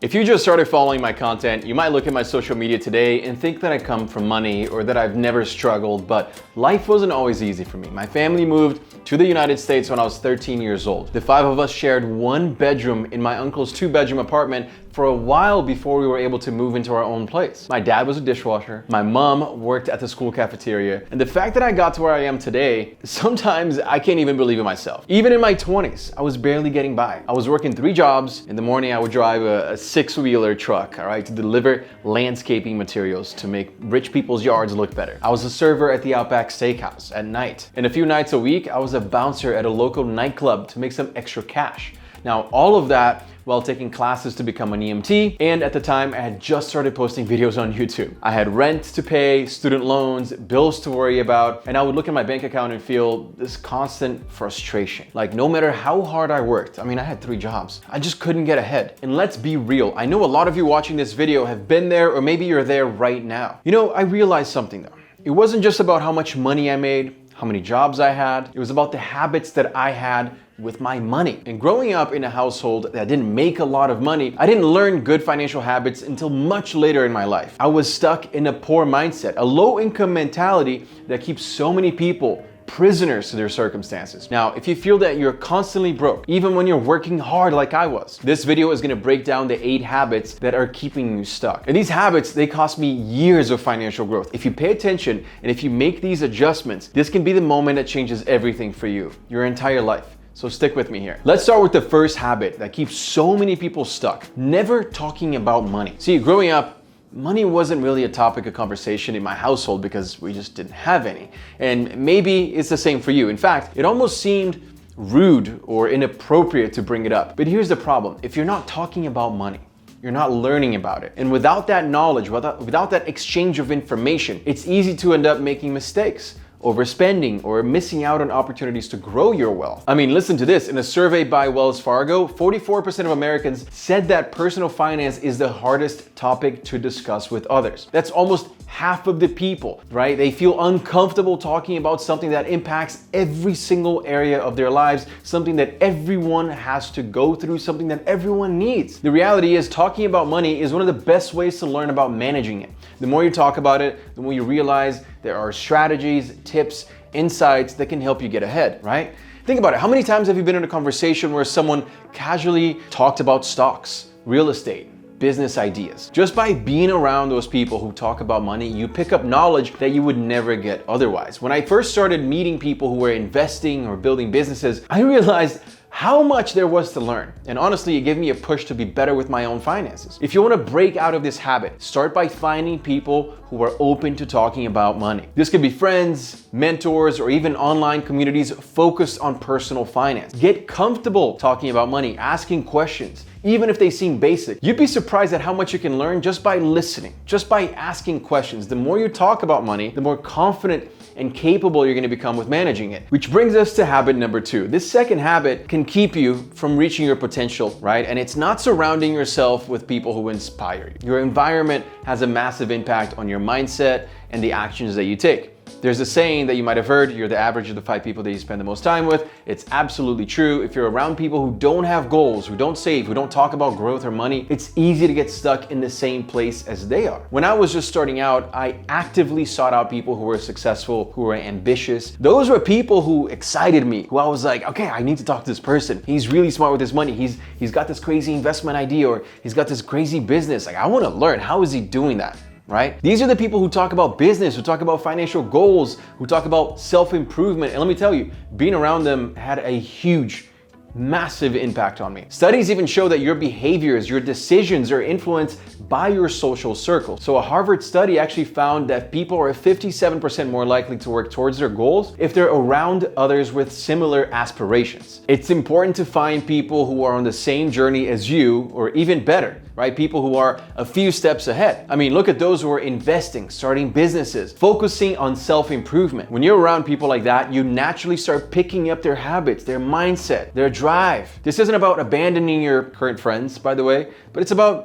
If you just started following my content, you might look at my social media today and think that I come from money or that I've never struggled, but life wasn't always easy for me. My family moved to the United States when I was 13 years old. The five of us shared one bedroom in my uncle's two-bedroom apartment for a while before we were able to move into our own place. My dad was a dishwasher, my mom worked at the school cafeteria, and the fact that I got to where I am today, sometimes I can't even believe it myself. Even in my 20s, I was barely getting by. I was working 3 jobs. In the morning, I would drive a 6-wheeler truck, all right, to deliver landscaping materials to make rich people's yards look better. I was a server at the Outback Steakhouse at night. And a few nights a week, I was a bouncer at a local nightclub to make some extra cash. Now, all of that while taking classes to become an EMT, and at the time, I had just started posting videos on YouTube. I had rent to pay, student loans, bills to worry about, and I would look at my bank account and feel this constant frustration. Like, no matter how hard I worked, I had 3 jobs, I just couldn't get ahead. And let's be real, I know a lot of you watching this video have been there, or maybe you're there right now. You know, I realized something though. It wasn't just about how much money I made, how many jobs I had, it was about the habits that I had with my money. And growing up in a household that didn't make a lot of money, I didn't learn good financial habits until much later in my life. I was stuck in a poor mindset, a low-income mentality that keeps so many people prisoners to their circumstances. Now, if you feel that you're constantly broke, even when you're working hard like I was, this video is gonna break down the 8 habits that are keeping you stuck. And these habits, they cost me years of financial growth. If you pay attention and if you make these adjustments, this can be the moment that changes everything for you, your entire life. So stick with me here. Let's start with the first habit that keeps so many people stuck. Never talking about money. See, growing up, money wasn't really a topic of conversation in my household because we just didn't have any. And maybe it's the same for you. In fact, it almost seemed rude or inappropriate to bring it up. But here's the problem. If you're not talking about money, you're not learning about it. And without that knowledge, without that exchange of information, it's easy to end up making mistakes, overspending, or missing out on opportunities to grow your wealth. Listen to this. In a survey by Wells Fargo, 44% of Americans said that personal finance is the hardest topic to discuss with others. That's almost half of the people, right? They feel uncomfortable talking about something that impacts every single area of their lives, something that everyone has to go through, something that everyone needs. The reality is, talking about money is one of the best ways to learn about managing it. The more you talk about it, the more you realize there are strategies, tips, insights that can help you get ahead, right? Think about it. How many times have you been in a conversation where someone casually talked about stocks, real estate, business ideas? Just by being around those people who talk about money, you pick up knowledge that you would never get otherwise. When I first started meeting people who were investing or building businesses, I realized how much there was to learn. And honestly, it gave me a push to be better with my own finances. If you want to break out of this habit, start by finding people who are open to talking about money. This could be friends, mentors, or even online communities focused on personal finance. Get comfortable talking about money, asking questions, even if they seem basic. You'd be surprised at how much you can learn just by listening, just by asking questions. The more you talk about money, the more confident and capable you're gonna become with managing it. Which brings us to habit number 2. This second habit can keep you from reaching your potential, right? And it's not surrounding yourself with people who inspire you. Your environment has a massive impact on your mindset and the actions that you take. There's a saying that you might have heard, you're the average of the 5 people that you spend the most time with. It's absolutely true. If you're around people who don't have goals, who don't save, who don't talk about growth or money, it's easy to get stuck in the same place as they are. When I was just starting out, I actively sought out people who were successful, who were ambitious. Those were people who excited me, who I was like, okay, I need to talk to this person. He's really smart with his money. He's got this crazy investment idea, or he's got this crazy business. Like, I want to learn, how is he doing that? Right? These are the people who talk about business, who talk about financial goals, who talk about self-improvement. And let me tell you, being around them had a huge, massive impact on me. Studies even show that your behaviors, your decisions are influenced by your social circle. So a Harvard study actually found that people are 57% more likely to work towards their goals if they're around others with similar aspirations. It's important to find people who are on the same journey as you, or even better, right? People who are a few steps ahead. Look at those who are investing, starting businesses, focusing on self-improvement. When you're around people like that, you naturally start picking up their habits, their mindset, their drive. This isn't about abandoning your current friends, by the way, but it's about,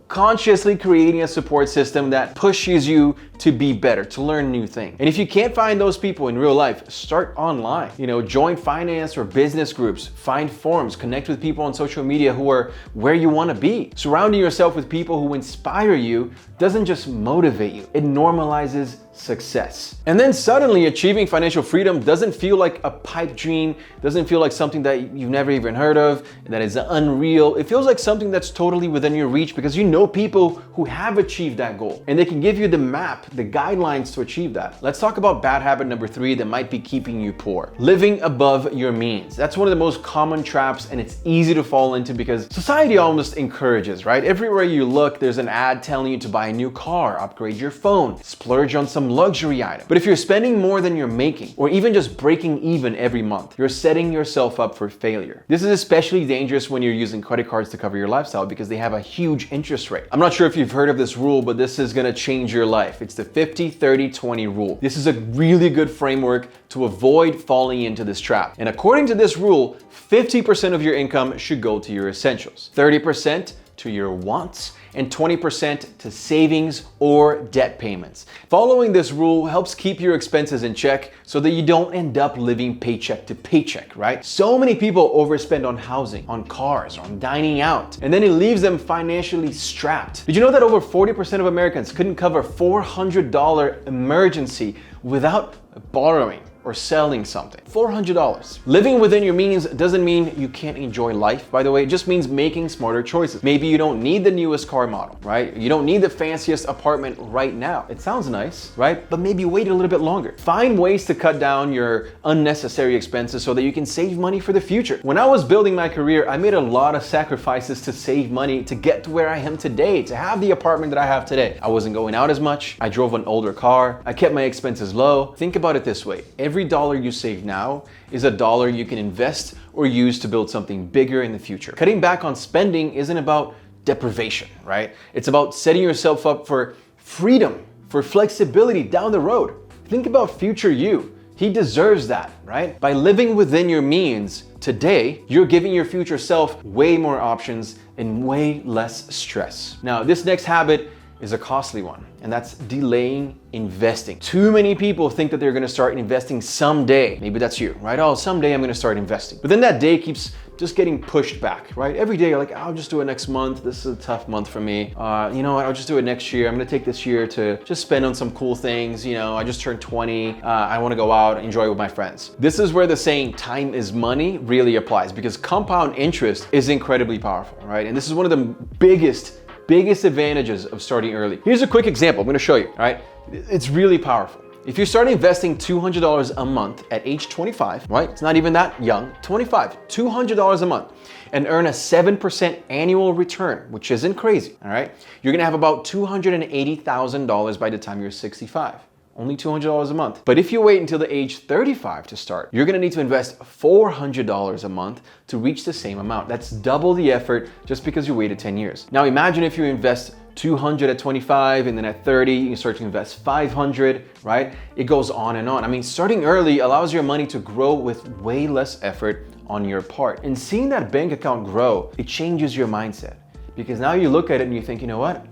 consciously creating a support system that pushes you to be better, to learn new things. And if you can't find those people in real life, start online. Join finance or business groups, find forums, connect with people on social media who are where you want to be. Surrounding yourself with people who inspire you doesn't just motivate you, it normalizes success. And then suddenly achieving financial freedom doesn't feel like a pipe dream, doesn't feel like something that you've never even heard of, that is unreal. It feels like something that's totally within your reach because you know people who have achieved that goal and they can give you the map, the guidelines to achieve that. Let's talk about bad habit number 3 that might be keeping you poor. Living above your means. That's one of the most common traps, and it's easy to fall into because society almost encourages, right? Everywhere you look, there's an ad telling you to buy a new car, upgrade your phone, splurge on some luxury item. But if you're spending more than you're making, or even just breaking even every month, you're setting yourself up for failure. This is especially dangerous when you're using credit cards to cover your lifestyle because they have a huge interest rate. I'm not sure if you've heard of this rule, but this is gonna change your life. It's the 50-30-20 rule. This is a really good framework to avoid falling into this trap. And according to this rule, 50% of your income should go to your essentials, 30% to your wants, and 20% to savings or debt payments. Following this rule helps keep your expenses in check so that you don't end up living paycheck to paycheck, right? So many people overspend on housing, on cars, on dining out, and then it leaves them financially strapped. Did you know that over 40% of Americans couldn't cover $400 emergency without borrowing or selling something? $400. Living within your means doesn't mean you can't enjoy life, by the way. It just means making smarter choices. Maybe you don't need the newest car model, right? You don't need the fanciest apartment right now. It sounds nice, right? But maybe wait a little bit longer. Find ways to cut down your unnecessary expenses so that you can save money for the future. When I was building my career, I made a lot of sacrifices to save money to get to where I am today, to have the apartment that I have today. I wasn't going out as much. I drove an older car. I kept my expenses low. Think about it this way. Every dollar you save now is a dollar you can invest or use to build something bigger in the future. Cutting back on spending isn't about deprivation, right? It's about setting yourself up for freedom, for flexibility down the road. Think about future you. He deserves that, right? By living within your means today, you're giving your future self way more options and way less stress. Now, this next habit is a costly one, and that's delaying investing. Too many people think that they're gonna start investing someday. Maybe that's you, right? Oh, someday I'm gonna start investing. But then that day keeps just getting pushed back, right? Every day you're like, I'll just do it next month. This is a tough month for me. You know what? I'll just do it next year. I'm gonna take this year to just spend on some cool things. I just turned 20. I wanna go out and enjoy with my friends. This is where the saying time is money really applies because compound interest is incredibly powerful, right? And this is one of the biggest advantages of starting early. Here's a quick example I'm gonna show you, all right? It's really powerful. If you start investing $200 a month at age 25, right? It's not even that young, 25, $200 a month, and earn a 7% annual return, which isn't crazy, all right? You're gonna have about $280,000 by the time you're 65. Only $200 a month. But if you wait until the age 35 to start, you're gonna need to invest $400 a month to reach the same amount. That's double the effort just because you waited 10 years. Now imagine if you invest 200 at 25 and then at 30, you start to invest 500, right? It goes on and on. I mean, starting early allows your money to grow with way less effort on your part. And seeing that bank account grow, it changes your mindset because now you look at it and you think, you know what?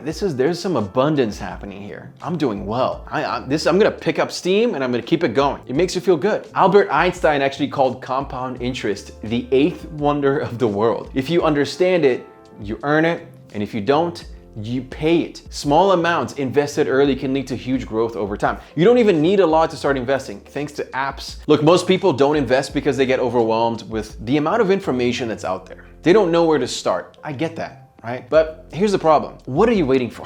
There's some abundance happening here. I'm doing well. I'm gonna pick up steam and I'm gonna keep it going. It makes you feel good. Albert Einstein actually called compound interest the 8th wonder of the world. If you understand it, you earn it, and if you don't, you pay it. Small amounts invested early can lead to huge growth over time. You don't even need a lot to start investing, thanks to apps. Look, most people don't invest because they get overwhelmed with the amount of information that's out there. They don't know where to start. I get that. Right? But here's the problem. What are you waiting for?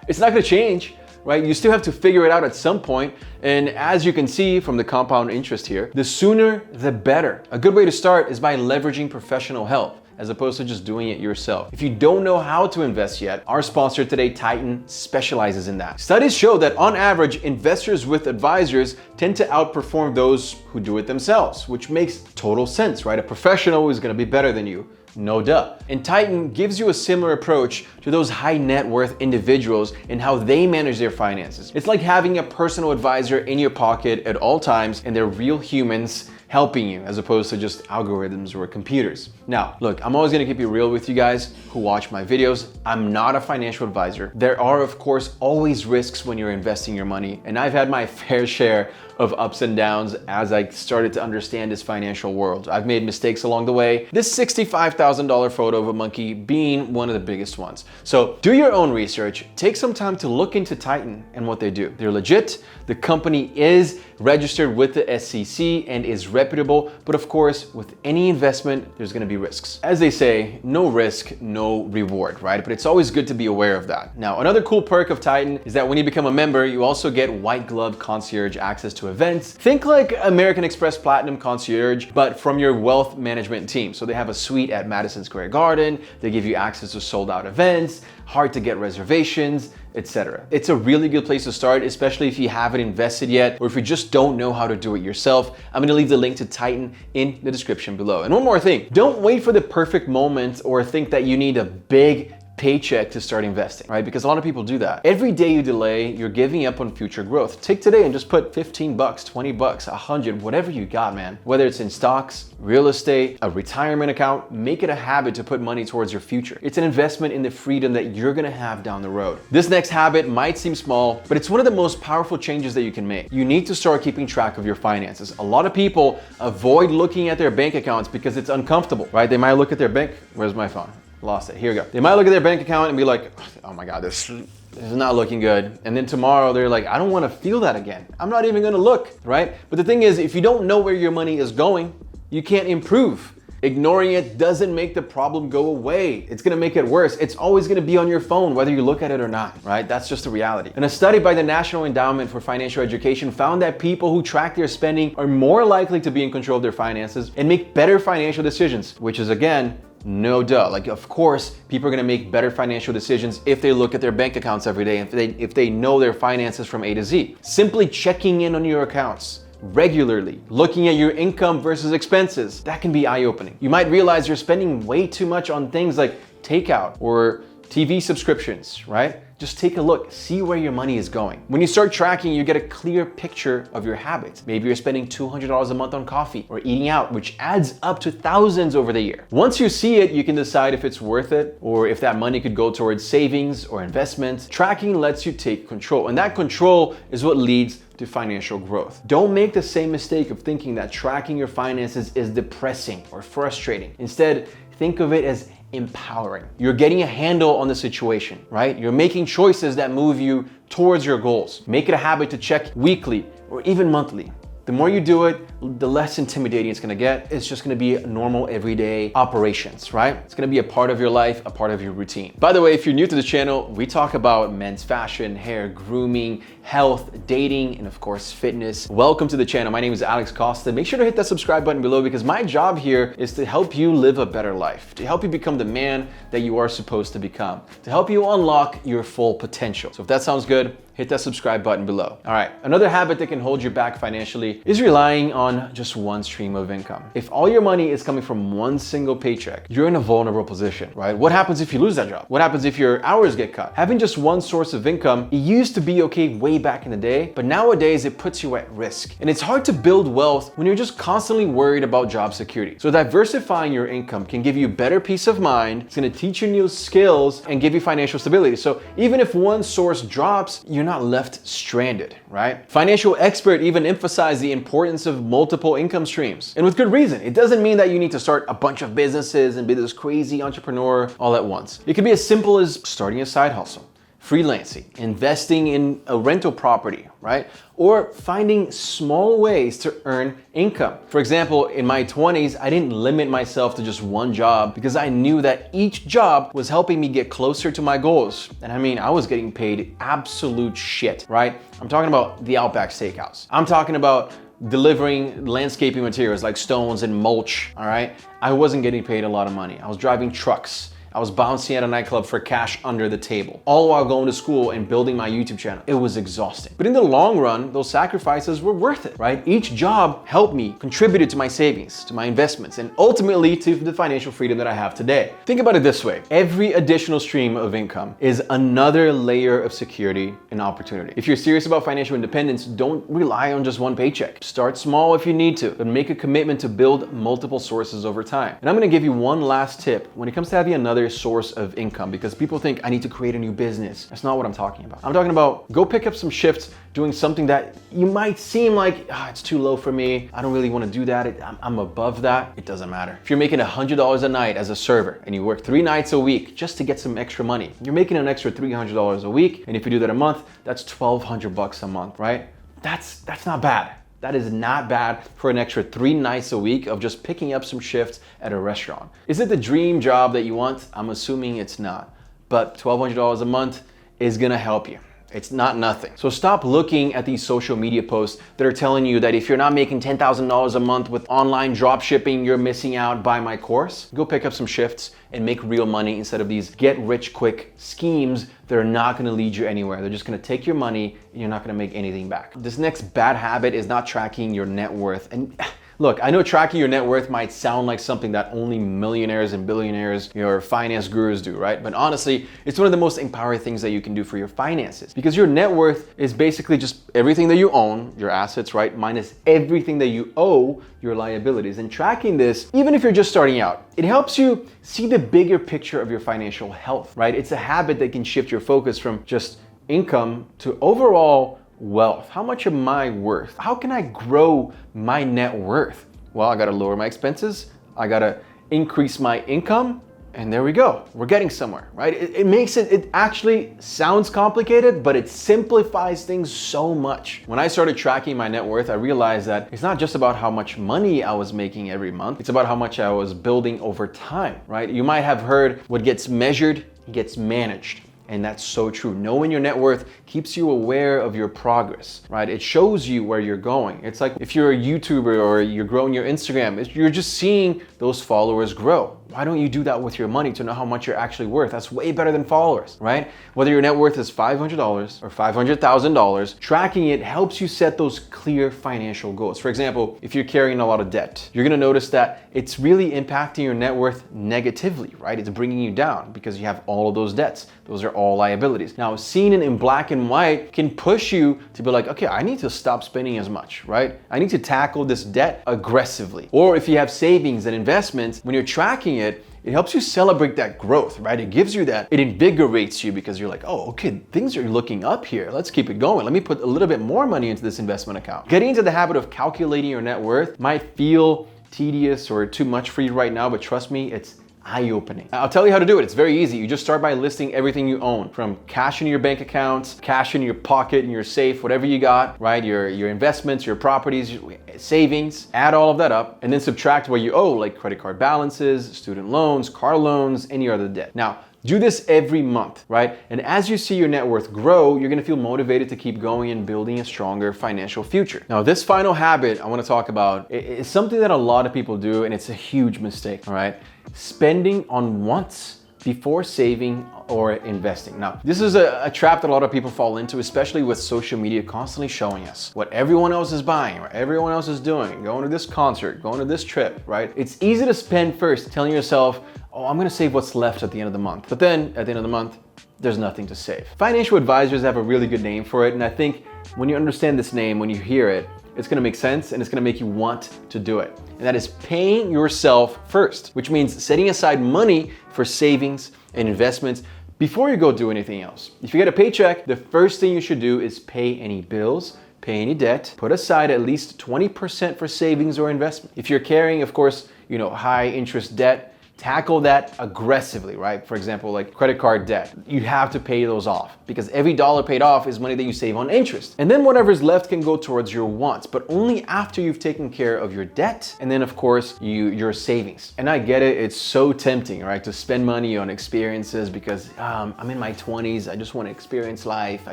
It's not gonna change, right? You still have to figure it out at some point. And as you can see from the compound interest here, the sooner the better. A good way to start is by leveraging professional help as opposed to just doing it yourself. If you don't know how to invest yet, our sponsor today, Titan, specializes in that. Studies show that on average, investors with advisors tend to outperform those who do it themselves, which makes total sense, right? A professional is gonna be better than you. No duh. And Titan gives you a similar approach to those high net worth individuals and how they manage their finances. It's like having a personal advisor in your pocket at all times, and they're real humans helping you as opposed to just algorithms or computers. Now, look, I'm always gonna keep it real with you guys who watch my videos. I'm not a financial advisor. There are, of course, always risks when you're investing your money, and I've had my fair share of ups and downs as I started to understand this financial world. I've made mistakes along the way. This $65,000 photo of a monkey being one of the biggest ones. So do your own research. Take some time to look into Titan and what they do. They're legit. The company is registered with the SEC and is reputable, but of course, with any investment, there's gonna be risks. As they say, no risk, no reward, right? But it's always good to be aware of that. Now, another cool perk of Titan is that when you become a member, you also get white glove concierge access to events. Think like American Express Platinum Concierge, but from your wealth management team. So they have a suite at Madison Square Garden. They give you access to sold out events, hard to get reservations, etc. It's a really good place to start, especially if you haven't invested yet or if you just don't know how to do it yourself. I'm gonna leave the link to Titan in the description below. And one more thing, don't wait for the perfect moment or think that you need a big paycheck to start investing, right? Because a lot of people do that. Every day you delay, you're giving up on future growth. Take today and just put 15 bucks, 20 bucks, 100, whatever you got, man. Whether it's in stocks, real estate, a retirement account, make it a habit to put money towards your future. It's an investment in the freedom that you're gonna have down the road. This next habit might seem small, but it's one of the most powerful changes that you can make. You need to start keeping track of your finances. A lot of people avoid looking at their bank accounts because it's uncomfortable, right? They might look at their bank, where's my phone? Lost it, here we go. They might look at their bank account and be like, oh my God, this is not looking good. And then tomorrow they're like, I don't wanna feel that again. I'm not even gonna look, right? But the thing is, if you don't know where your money is going, you can't improve. Ignoring it doesn't make the problem go away. It's gonna make it worse. It's always gonna be on your phone, whether you look at it or not, right? That's just the reality. And a study by the National Endowment for Financial Education found that people who track their spending are more likely to be in control of their finances and make better financial decisions, which is again, no duh. Like, of course, people are gonna make better financial decisions if they look at their bank accounts every day, if they know their finances from A to Z. Simply checking in on your accounts regularly, looking at your income versus expenses, that can be eye-opening. You might realize you're spending way too much on things like takeout or TV subscriptions, right? Just take a look, see where your money is going. When you start tracking, you get a clear picture of your habits. Maybe you're spending $200 a month on coffee or eating out, which adds up to thousands over the year. Once you see it, you can decide if it's worth it or if that money could go towards savings or investments. Tracking lets you take control, and that control is what leads to financial growth. Don't make the same mistake of thinking that tracking your finances is depressing or frustrating. Instead, think of it as empowering. You're getting a handle on the situation, right? You're making choices that move you towards your goals. Make it a habit to check weekly or even monthly. The more you do it, the less intimidating it's gonna get. It's just gonna be normal everyday operations, right? It's gonna be a part of your life, a part of your routine. By the way, if you're new to the channel, we talk about men's fashion, hair, grooming, health, dating, and of course, fitness. Welcome to the channel. My name is Alex Costa. Make sure to hit that subscribe button below because my job here is to help you live a better life, to help you become the man that you are supposed to become, to help you unlock your full potential. So if that sounds good, hit that subscribe button below. All right, another habit that can hold you back financially is relying on just one stream of income. If all your money is coming from one single paycheck, you're in a vulnerable position, right? What happens if you lose that job? What happens if your hours get cut? Having just one source of income, it used to be okay way back in the day, but nowadays it puts you at risk. And it's hard to build wealth when you're just constantly worried about job security. So diversifying your income can give you better peace of mind, it's gonna teach you new skills and give you financial stability. So even if one source drops, you're not left stranded, right? Financial expert even emphasize the importance of multiple income streams. And with good reason. It doesn't mean that you need to start a bunch of businesses and be this crazy entrepreneur all at once. It can be as simple as starting a side hustle, freelancing, investing in a rental property, right? Or finding small ways to earn income. For example, in my 20s, I didn't limit myself to just one job because I knew that each job was helping me get closer to my goals. And I mean, I was getting paid absolute shit, right? I'm talking about the Outback Steakhouse. I'm talking about delivering landscaping materials like stones and mulch, all right? I wasn't getting paid a lot of money. I was driving trucks. I was bouncing at a nightclub for cash under the table, all while going to school and building my YouTube channel. It was exhausting. But in the long run, those sacrifices were worth it, right? Each job helped me, contributed to my savings, to my investments, and ultimately to the financial freedom that I have today. Think about it this way. Every additional stream of income is another layer of security and opportunity. If you're serious about financial independence, don't rely on just one paycheck. Start small if you need to, but make a commitment to build multiple sources over time. And I'm gonna give you one last tip when it comes to having another source of income, because people think I need to create a new business. That's not what I'm talking about. I'm talking about go pick up some shifts doing something that you might seem like, it's too low for me. I don't really want to do that. I'm above that. It doesn't matter. If you're making $100 a night as a server and you work 3 nights a week just to get some extra money, you're making an extra $300 a week. And if you do that a month, that's $1,200 a month, right? That's not bad. That is not bad for an extra 3 nights a week of just picking up some shifts at a restaurant. Is it the dream job that you want? I'm assuming it's not, but $1,200 a month is gonna help you. It's not nothing. So stop looking at these social media posts that are telling you that if you're not making $10,000 a month with online drop shipping, you're missing out. Buy my course. Go pick up some shifts and make real money instead of these get rich quick schemes that are not gonna lead you anywhere. They're just gonna take your money and you're not gonna make anything back. This next bad habit is not tracking your net worth. And look, I know tracking your net worth might sound like something that only millionaires and billionaires, your finance gurus do, right? But honestly, it's one of the most empowering things that you can do for your finances, because your net worth is basically just everything that you own, your assets, right? Minus everything that you owe, your liabilities. And tracking this, even if you're just starting out, it helps you see the bigger picture of your financial health, right? It's a habit that can shift your focus from just income to overall wealth. How much am I worth? How can I grow my net worth? Well, I gotta lower my expenses. I gotta increase my income. And there we go. We're getting somewhere, right? It actually sounds complicated, but it simplifies things so much. When I started tracking my net worth, I realized that it's not just about how much money I was making every month. It's about how much I was building over time, right? You might have heard what gets measured gets managed. And that's so true. Knowing your net worth keeps you aware of your progress, right? It shows you where you're going. It's like if you're a YouTuber or you're growing your Instagram, you're just seeing those followers grow. Why don't you do that with your money to know how much you're actually worth? That's way better than followers, right? Whether your net worth is $500 or $500,000, tracking it helps you set those clear financial goals. For example, if you're carrying a lot of debt, you're gonna notice that it's really impacting your net worth negatively, right? It's bringing you down because you have all of those debts. Those are all liabilities. Now, seeing it in black and white can push you to be like, okay, I need to stop spending as much, right? I need to tackle this debt aggressively. Or if you have savings and investments, when you're tracking it helps you celebrate that growth, right? It gives you that, it invigorates you because you're like, oh, okay, things are looking up here. Let's keep it going. Let me put a little bit more money into this investment account. Getting into the habit of calculating your net worth might feel tedious or too much for you right now, but trust me, it's eye-opening. I'll tell you how to do it. It's very easy. You just start by listing everything you own, from cash in your bank accounts, cash in your pocket, in your safe, whatever you got, right? Your investments, your properties, savings, add all of that up, and then subtract what you owe, like credit card balances, student loans, car loans, any other debt. Now, do this every month, right? And as you see your net worth grow, you're gonna feel motivated to keep going and building a stronger financial future. Now, this final habit I wanna talk about is something that a lot of people do, and it's a huge mistake, all right? Spending on wants before saving or investing. Now, this is a trap that a lot of people fall into, especially with social media constantly showing us what everyone else is buying, what everyone else is doing, going to this concert, going to this trip, right? It's easy to spend first, telling yourself, oh, I'm gonna save what's left at the end of the month. But then at the end of the month, there's nothing to save. Financial advisors have a really good name for it, and I think when you understand this name, when you hear it, it's gonna make sense and it's gonna make you want to do it. And that is paying yourself first, which means setting aside money for savings and investments before you go do anything else. If you get a paycheck, the first thing you should do is pay any bills, pay any debt, put aside at least 20% for savings or investment. If you're carrying, of course, high interest debt, tackle that aggressively, right? For example, like credit card debt, you have to pay those off because every dollar paid off is money that you save on interest. And then whatever's left can go towards your wants, but only after you've taken care of your debt and then of course your savings. And I get it, it's so tempting, right? To spend money on experiences because I'm in my 20s, I just want to experience life, I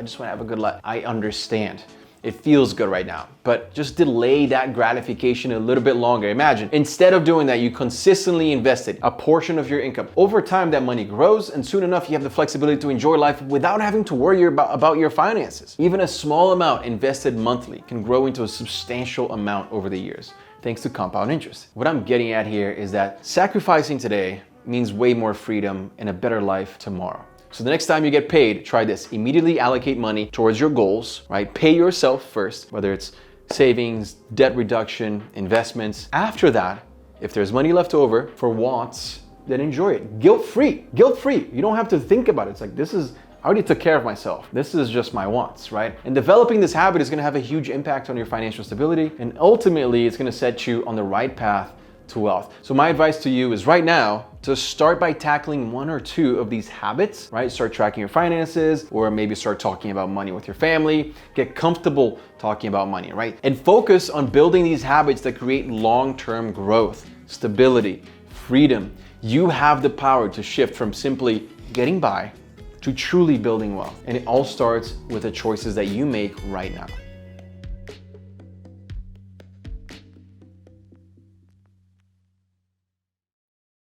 just want to have a good life. I understand. it feels good right now, but just delay that gratification a little bit longer. Imagine, instead of doing that, you consistently invested a portion of your income. Over time, that money grows, and soon enough, you have the flexibility to enjoy life without having to worry about your finances. Even a small amount invested monthly can grow into a substantial amount over the years, thanks to compound interest. What I'm getting at here is that sacrificing today means way more freedom and a better life tomorrow. So the next time you get paid, try this. Immediately allocate money towards your goals, right? Pay yourself first, whether it's savings, debt reduction, investments. After that, if there's money left over for wants, then enjoy it. Guilt-free, guilt-free. You don't have to think about it. It's like, I already took care of myself. This is just my wants, right? And developing this habit is gonna have a huge impact on your financial stability, and ultimately it's gonna set you on the right path to wealth. So my advice to you is right now to start by tackling one or two of these habits, right? Start tracking your finances, or maybe start talking about money with your family. Get comfortable talking about money, right? And focus on building these habits that create long-term growth, stability, freedom. You have the power to shift from simply getting by to truly building wealth. And it all starts with the choices that you make right now.